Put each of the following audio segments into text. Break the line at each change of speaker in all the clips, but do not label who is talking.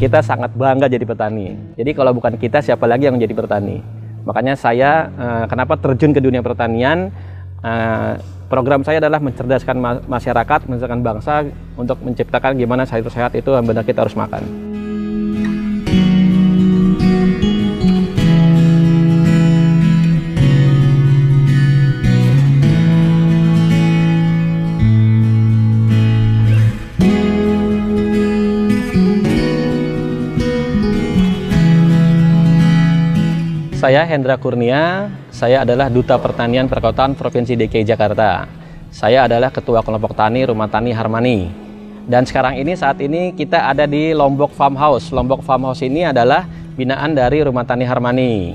kita sangat bangga jadi petani. Jadi kalau bukan kita, siapa lagi yang menjadi petani? Makanya saya kenapa terjun ke dunia pertanian, program saya adalah mencerdaskan masyarakat, mencerdaskan bangsa untuk menciptakan gimana sayur sehat itu benar kita harus makan. Saya Hendra Kurnia, saya adalah Duta Pertanian Perkotaan Provinsi DKI Jakarta. Saya adalah Ketua Kelompok Tani Rumah Tani Harmani. Dan saat ini kita ada di Lombok Farmhouse. Lombok Farmhouse ini adalah binaan dari Rumah Tani Harmani.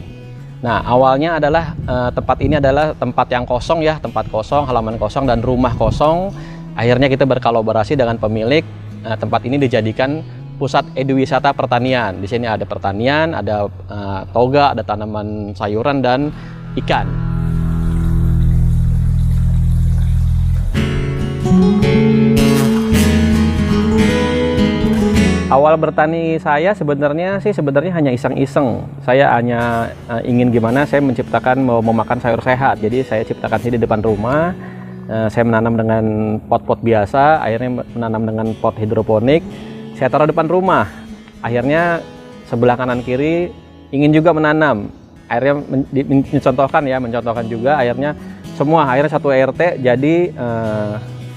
Nah, awalnya adalah tempat ini adalah tempat yang kosong ya, tempat kosong, halaman kosong dan rumah kosong. Akhirnya kita berkolaborasi dengan pemilik, tempat ini dijadikan pusat eduwisata pertanian. Di sini ada pertanian, ada toga, ada tanaman sayuran dan ikan. Awal bertani saya sebenarnya hanya iseng-iseng. Saya hanya ingin gimana saya menciptakan mau memakan sayur sehat. Jadi saya ciptakan sini di depan rumah. Saya menanam dengan pot-pot biasa, akhirnya menanam dengan pot hidroponik. Saya taruh depan rumah, akhirnya sebelah kanan kiri ingin juga menanam. Akhirnya mencontohkan juga, akhirnya satu RT jadi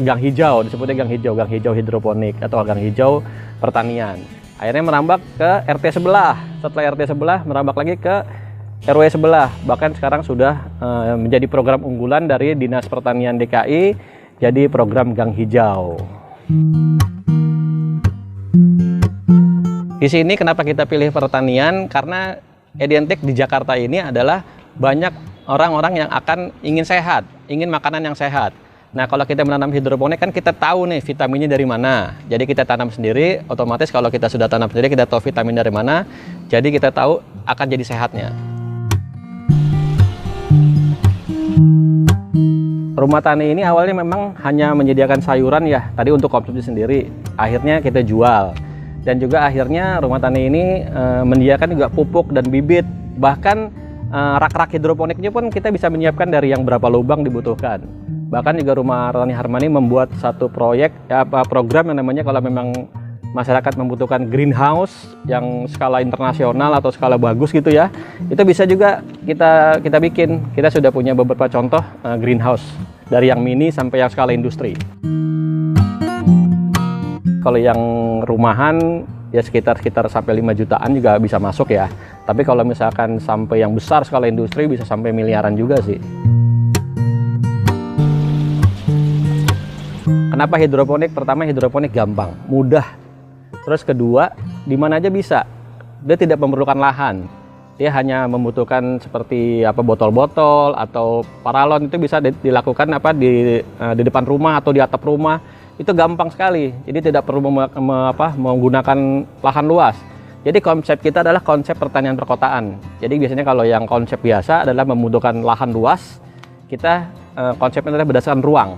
gang hijau, disebutnya gang hijau hidroponik atau gang hijau pertanian. Akhirnya merambah ke RT sebelah, setelah RT sebelah merambah lagi ke RW sebelah. Bahkan sekarang sudah menjadi program unggulan dari Dinas Pertanian DKI, jadi program gang hijau. Di sini kenapa kita pilih pertanian? Karena identik di Jakarta ini adalah banyak orang-orang yang akan ingin sehat, ingin makanan yang sehat. Nah, kalau kita menanam hidroponik kan kita tahu nih vitaminnya dari mana. Jadi kita tanam sendiri, otomatis kalau kita sudah tanam sendiri kita tahu vitamin dari mana. Jadi kita tahu akan jadi sehatnya. Rumah tani ini awalnya memang hanya menyediakan sayuran ya, tadi untuk konsumsi sendiri. Akhirnya kita jual. Dan juga akhirnya rumah tani ini menyediakan juga pupuk dan bibit. Bahkan rak-rak hidroponiknya pun kita bisa menyiapkan dari yang berapa lubang dibutuhkan. Bahkan juga Rumah Tani Harmani membuat satu program yang namanya kalau memang masyarakat membutuhkan greenhouse yang skala internasional atau skala bagus gitu ya, itu bisa juga kita bikin. Kita sudah punya beberapa contoh greenhouse dari yang mini sampai yang skala industri. Kalau yang rumahan ya sekitar sampai 5 jutaan juga bisa masuk ya. Tapi kalau misalkan sampai yang besar skala industri bisa sampai miliaran juga sih. Kenapa hidroponik? Pertama, hidroponik gampang, mudah. Terus kedua, di mana aja bisa. Dia tidak memerlukan lahan. Dia hanya membutuhkan seperti botol-botol atau paralon, itu bisa dilakukan di depan rumah atau di atap rumah. Itu gampang sekali, jadi tidak perlu menggunakan lahan luas. Jadi konsep kita adalah konsep pertanian perkotaan. Jadi biasanya kalau yang konsep biasa adalah membutuhkan lahan luas, kita konsepnya adalah berdasarkan ruang.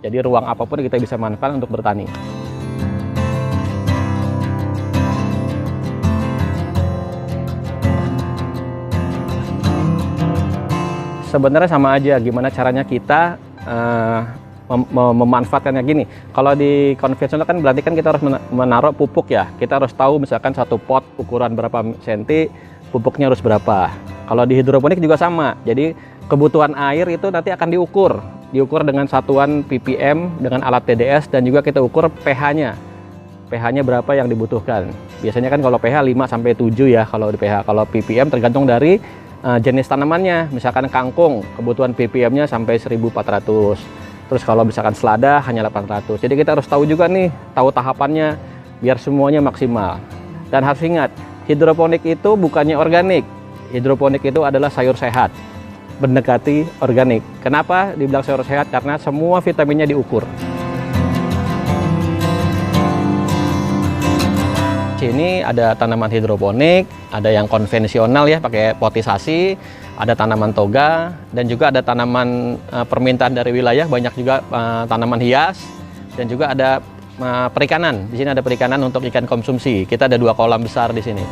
Jadi ruang apapun kita bisa manfaatkan untuk bertani. Sebenarnya sama aja, gimana caranya kita memanfaatkannya gini. Kalau di konvensional kan berarti kan kita harus menaruh pupuk ya. Kita harus tahu misalkan satu pot ukuran berapa senti, pupuknya harus berapa. Kalau di hidroponik juga sama. Jadi kebutuhan air itu nanti akan diukur dengan satuan ppm dengan alat TDS dan juga kita ukur pH-nya. pH-nya berapa yang dibutuhkan. Biasanya kan kalau pH 5 sampai 7 ya kalau di pH. Kalau ppm tergantung dari jenis tanamannya. Misalkan kangkung, kebutuhan ppm-nya sampai 1400. Terus kalau misalkan selada hanya 800. Jadi kita harus tahu juga nih, tahu tahapannya biar semuanya maksimal. Dan harus ingat, hidroponik itu bukannya organik. Hidroponik itu adalah sayur sehat, mendekati organik. Kenapa dibilang sayur sehat? Karena semua vitaminnya diukur. Sini ada tanaman hidroponik, ada yang konvensional ya pakai potisasi, ada tanaman toga, dan juga ada tanaman permintaan dari wilayah, banyak juga tanaman hias, dan juga ada perikanan. Di sini ada perikanan untuk ikan konsumsi. Kita ada 2 kolam besar di sini.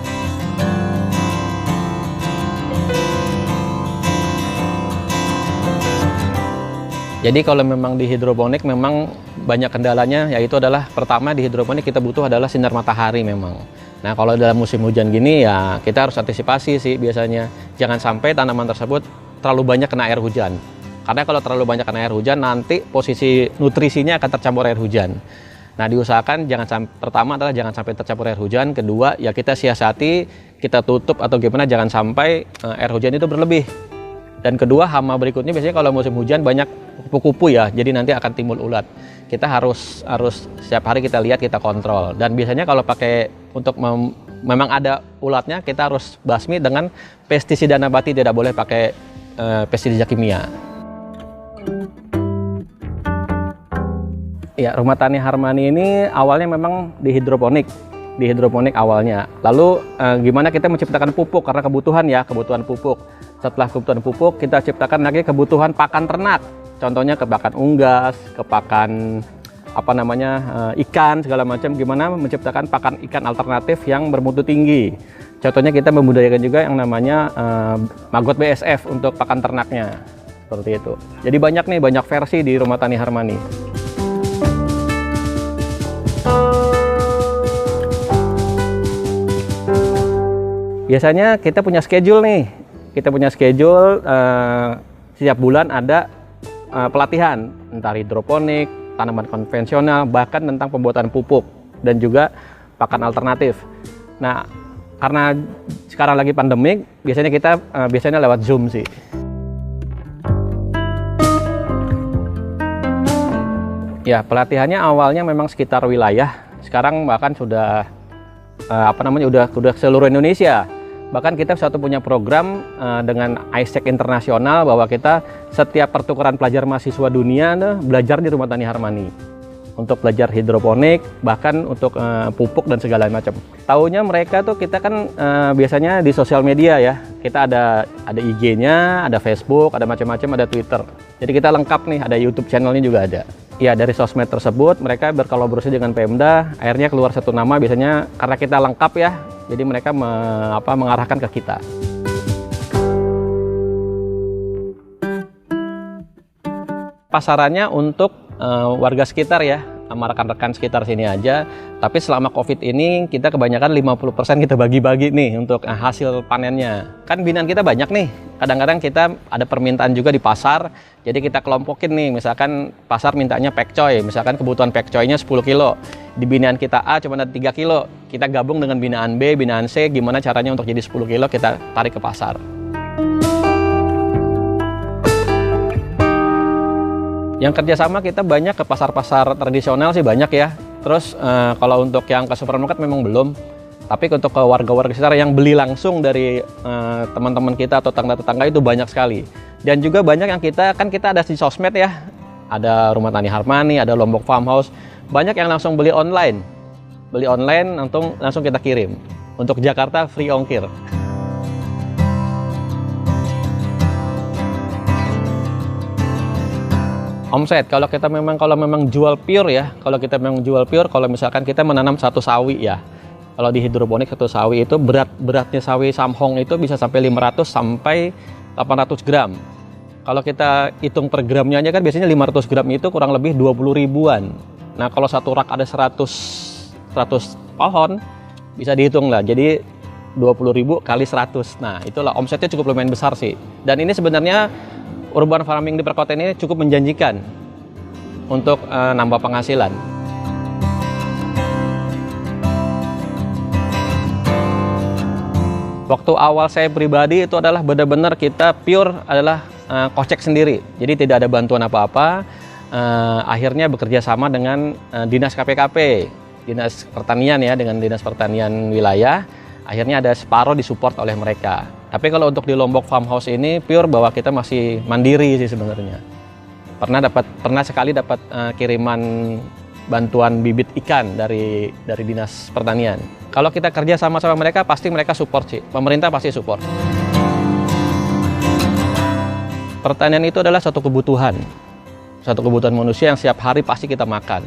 Jadi kalau memang di hidroponik memang banyak kendalanya, yaitu adalah pertama di hidroponik kita butuh adalah sinar matahari memang. Nah kalau dalam musim hujan gini ya kita harus antisipasi sih biasanya. Jangan sampai tanaman tersebut terlalu banyak kena air hujan. Karena kalau terlalu banyak kena air hujan nanti posisi nutrisinya akan tercampur air hujan. Nah diusahakan pertama adalah jangan sampai tercampur air hujan. Kedua ya kita siasati, kita tutup atau gimana jangan sampai air hujan itu berlebih. Dan kedua hama berikutnya biasanya kalau musim hujan banyak kupu-kupu ya, jadi nanti akan timbul ulat. Kita harus setiap hari kita lihat, kita kontrol. Dan biasanya kalau pakai untuk memang ada ulatnya, kita harus basmi dengan pestisida nabati, tidak boleh pakai pestisida kimia. Ya, Rumah Tani Harmani ini awalnya memang di hidroponik awalnya. Lalu gimana kita menciptakan pupuk karena kebutuhan pupuk. Setelah kebutuhan pupuk, kita ciptakan lagi kebutuhan pakan ternak. Contohnya ke pakan unggas, ke pakan ikan segala macam. Gimana menciptakan pakan ikan alternatif yang bermutu tinggi. Contohnya kita membudidayakan juga yang namanya maggot BSF untuk pakan ternaknya. Seperti itu. Jadi banyak versi di Rumah Tani Harmani. Biasanya kita punya schedule nih. Setiap bulan ada pelatihan tentang hidroponik, tanaman konvensional, bahkan tentang pembuatan pupuk dan juga pakan alternatif. Nah, karena sekarang lagi pandemik, biasanya lewat Zoom sih. Ya, pelatihannya awalnya memang sekitar wilayah. Sekarang bahkan sudah udah seluruh Indonesia. Bahkan kita punya program dengan ISEC Internasional bahwa kita setiap pertukaran pelajar mahasiswa dunia belajar di Rumah Tani Harmani. Untuk belajar hidroponik, bahkan untuk pupuk dan segala macam. Taunya mereka tuh kita kan biasanya di sosial media ya. Kita ada IG-nya, ada Facebook, ada macam-macam, ada Twitter. Jadi kita lengkap nih, ada YouTube channelnya juga ada. Ya dari sosmed tersebut mereka berkolaborasi dengan Pemda, akhirnya keluar satu nama biasanya karena kita lengkap ya. Jadi mereka mengarahkan ke kita. Pasarannya untuk warga sekitar ya, sama rekan-rekan sekitar sini aja. Tapi selama COVID ini kita kebanyakan 50% kita bagi-bagi nih untuk hasil panennya. Kan binaan kita banyak nih. Kadang-kadang kita ada permintaan juga di pasar. Jadi kita kelompokin nih, misalkan pasar mintanya pekcoy, misalkan kebutuhan pekcoynya 10 kilo. Di binaan kita A cuma ada 3 kilo. Kita gabung dengan binaan B, binaan C, gimana caranya untuk jadi 10 kilo kita tarik ke pasar. Yang kerjasama kita banyak ke pasar-pasar tradisional sih banyak ya. Terus kalau untuk yang ke supermarket memang belum. Tapi untuk ke warga-warga sekitar yang beli langsung dari teman-teman kita atau tetangga-tetangga itu banyak sekali. Dan juga banyak yang kita ada di sosmed ya. Ada Rumah Tani Harmani, ada Lombok Farmhouse. Banyak yang langsung beli online. Langsung kita kirim. Untuk Jakarta free ongkir. Omset, kalau memang jual pure ya, kalau misalkan kita menanam satu sawi ya, kalau di hidroponik satu sawi itu beratnya sawi samhong itu bisa sampai 500 sampai 800 gram. Kalau kita hitung per gramnya aja kan biasanya 500 gram itu kurang lebih 20 ribuan. Nah kalau satu rak ada 100 pohon, bisa dihitung lah, jadi 20.000 kali 100. Nah itulah omsetnya cukup lumayan besar sih. Dan ini sebenarnya urban farming di perkotaan ini cukup menjanjikan untuk nambah penghasilan. Waktu awal saya pribadi itu adalah benar-benar kita pure adalah kocek sendiri. Jadi tidak ada bantuan apa-apa. Akhirnya bekerja sama dengan Dinas KPKP, Dinas Pertanian ya, dengan Dinas Pertanian wilayah. Akhirnya ada separuh disupport oleh mereka. Tapi kalau untuk di Lombok Farmhouse ini pure bahwa kita masih mandiri sih sebenarnya. Pernah sekali dapat kiriman bantuan bibit ikan dari Dinas Pertanian. Kalau kita kerja sama-sama mereka, pasti mereka support sih. Pemerintah pasti support. Pertanian itu adalah satu kebutuhan manusia yang setiap hari pasti kita makan.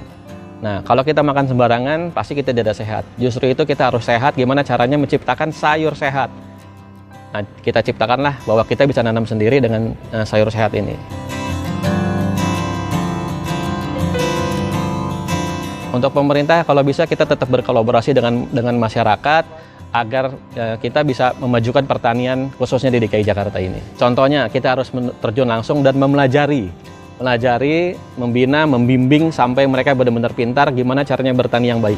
Nah, kalau kita makan sembarangan, pasti kita tidak sehat. Justru itu kita harus sehat, gimana caranya menciptakan sayur sehat. Nah, kita ciptakanlah bahwa kita bisa nanam sendiri dengan sayur sehat ini. Untuk pemerintah, kalau bisa kita tetap berkolaborasi dengan masyarakat, agar kita bisa memajukan pertanian khususnya di DKI Jakarta ini. Contohnya, kita harus terjun langsung dan mempelajari, membina, membimbing sampai mereka benar-benar pintar gimana caranya bertani yang baik.